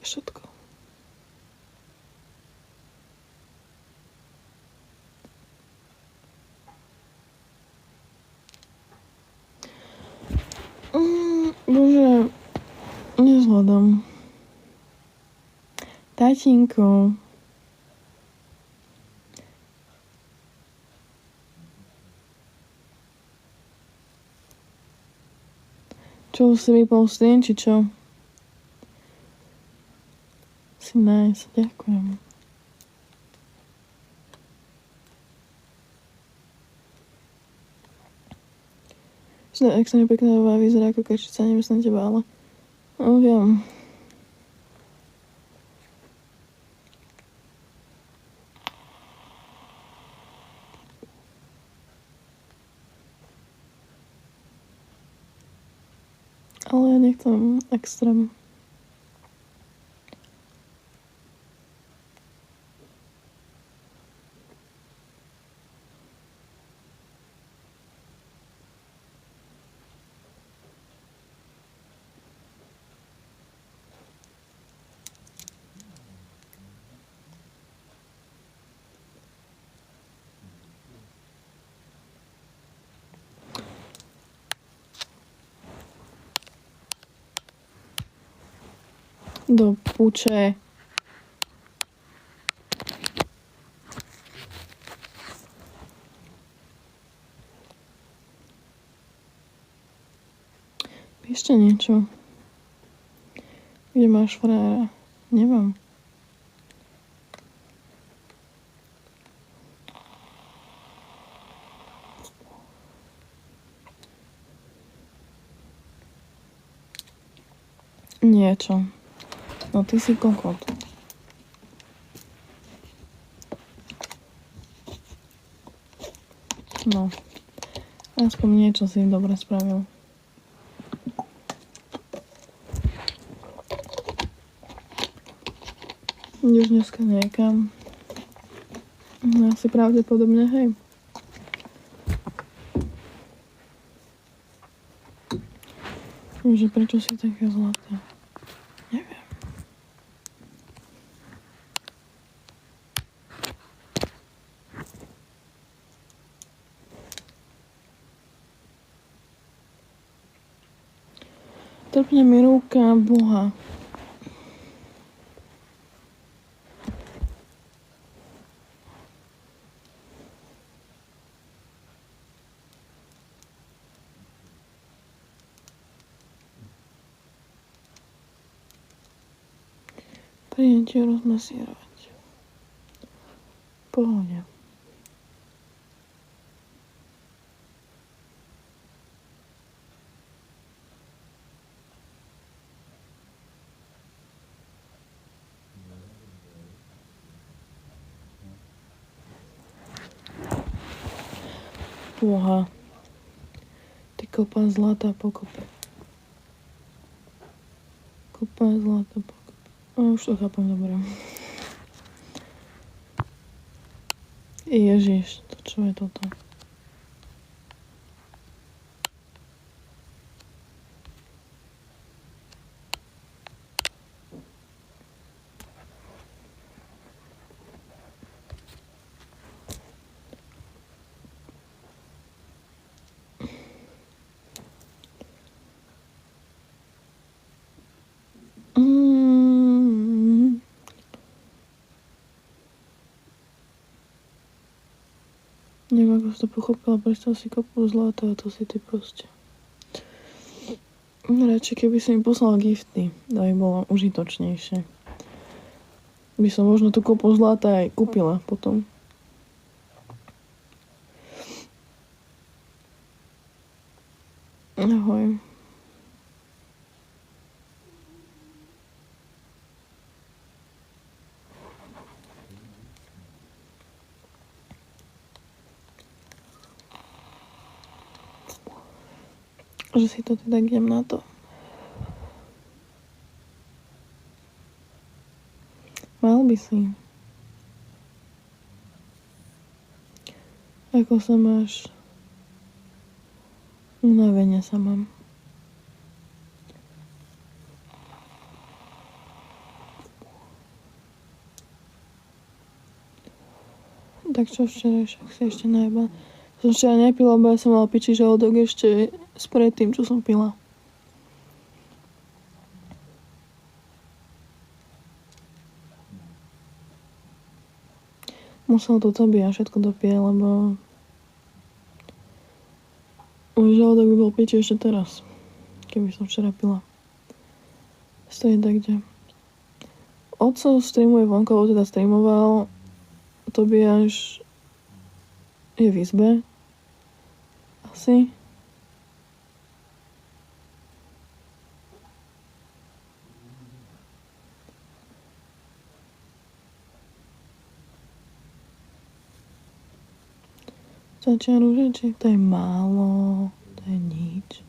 je všetko. Bože, nezvládam. Tatínko. Čo, si vypol stien, či čo? Si nice, ďakujem. Ak sa mi pekná baba vyzerá ako kačica, nemyslím teba, ale... No, viem. Ale ja nechcem extrém. Do puče. Ešte niečo. Kde máš frajera? Nemám. Niečo. No ty si kokot. No. Aspoň niečo si dobre spravil. Ideš dneska niekam. No asi pravdepodobne, hej. Že prečo si také zlaté? Neviem. Trpne mi ruka, boha. Prídem ti rozmasírovať. Pohode. Boha. Ty kopa zlata pokope. Kopa zlata pokope. Už to chápem dobre. Ježiš, to čo je toto? Neviem, ako si to pochopila, predstav si kopu zlata a to si ty proste. Radšej, keby si mi poslal gifty, to by bolo užitočnejšie. By som možno tú kopu zlata aj kúpila potom. Ahoj. Že si to teda idem na to. Mal by si. Ako sa máš? Unavene sa mám. Tak čo včera, však si ešte najeba. Som včera nepila, lebo ja som mala piči žalúdok ešte spred tým, čo som pila. Musel to Tobia všetko dopie, lebo môj žalúdok by bol piči ešte teraz, keby som včera pila. Stojí tak, kde. Otco streamuje vonku, alebo teda streamoval. Tobiáš je v izbe. Asi. Začia rúžeči, to je málo, to je nič.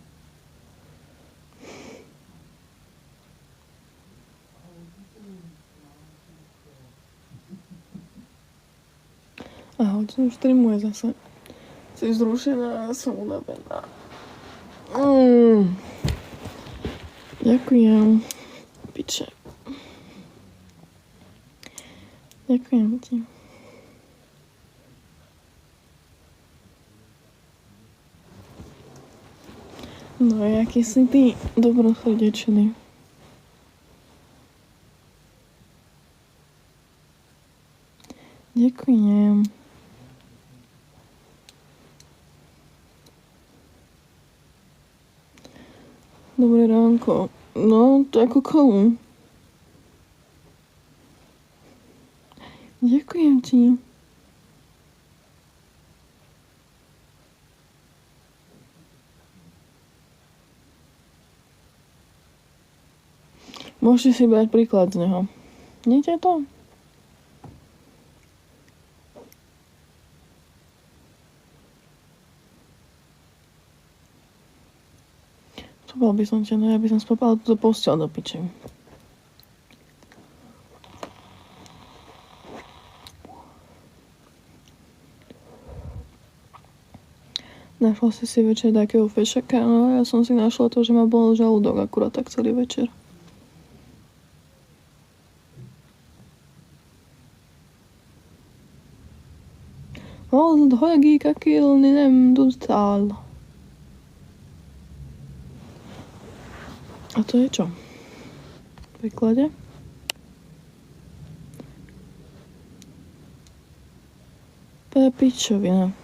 Ahoj, som streamuje zase. Si zrušená, som unavená. Ďakujem. Piče. Ďakujem ti. No, jaký si ty dobrosrdečný. Ďakujem. Dobré ránko. No, to ako komu. Ďakujem ti. Môžete si brať príklad z neho. Niete to? Spopal by som ťa, no ja by som spopala túto posteľ do piče. Našla si večer takého fešaka, no ja som si našla to, že ma bol žalúdok akurát tak celý večer. Old högika killen dostal. A to je čo? V preklade? Pičovina.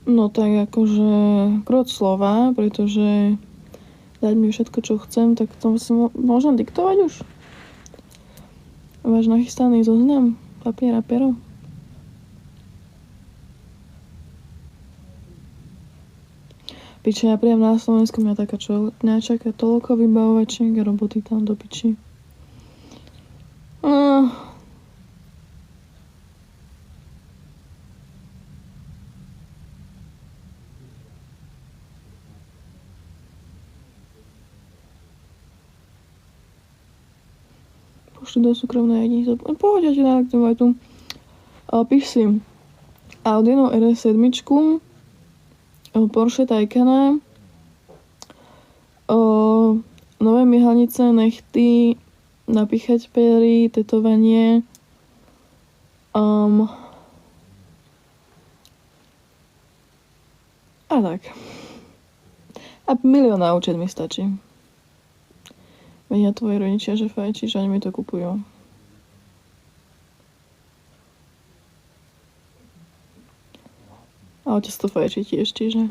No tak akože krot slova, pretože dať mi všetko, čo chcem, tak to si môžem diktovať už? Máš nachystaný zoznam? Papier a pero? Piče, ja príjem na Slovensku, mňa taká čo nečaká toľko vybavovačiek a roboty tam do piči. Pošli do súkromnej jednice. Pohoď, ja ti naaktivujem tu. Píš si Audino RS7, Porsche Taycana, nové myhalnice, nechty, napíchať pery, tetovanie, a tak. A 1 000 000 na účet mi stačí. Vedia tvoji rodičia, že fajčíš, oni mi to kupujú. A otec to fajčí tiež, čiže...